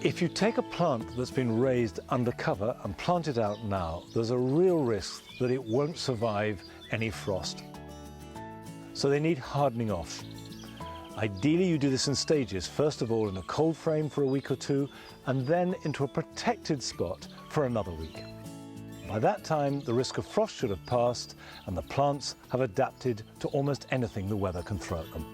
If you take a plant that's been raised undercover and plant it out now, there's a real risk that it won't survive any frost. So they need hardening off. Ideally, you do this in stages, first of all in a cold frame for a week or two, and then into a protected spot for another week. By that time, the risk of frost should have passed, and the plants have adapted to almost anything the weather can throw at them.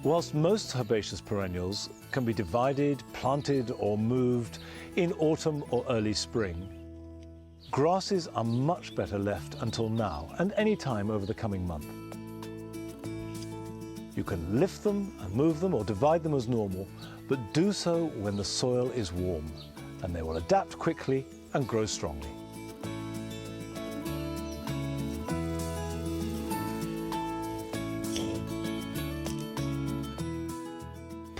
Whilst most herbaceous perennials can be divided, planted or moved in autumn or early spring, grasses are much better left until now and any time over the coming month. You can lift them and move them or divide them as normal, but do so when the soil is warm, and they will adapt quickly and grow strongly.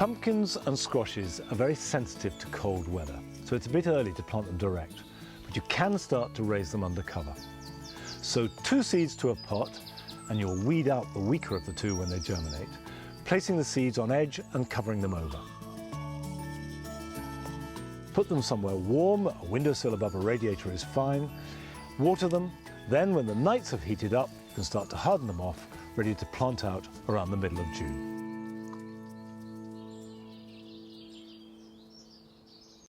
Pumpkins and squashes are very sensitive to cold weather, so it's a bit early to plant them direct, but you can start to raise them under cover. Sow 2 seeds to a pot, and you'll weed out the weaker of the 2 when they germinate, placing the seeds on edge and covering them over. Put them somewhere warm, a windowsill above a radiator is fine. Water them, then when the nights have heated up, you can start to harden them off, ready to plant out around the middle of June.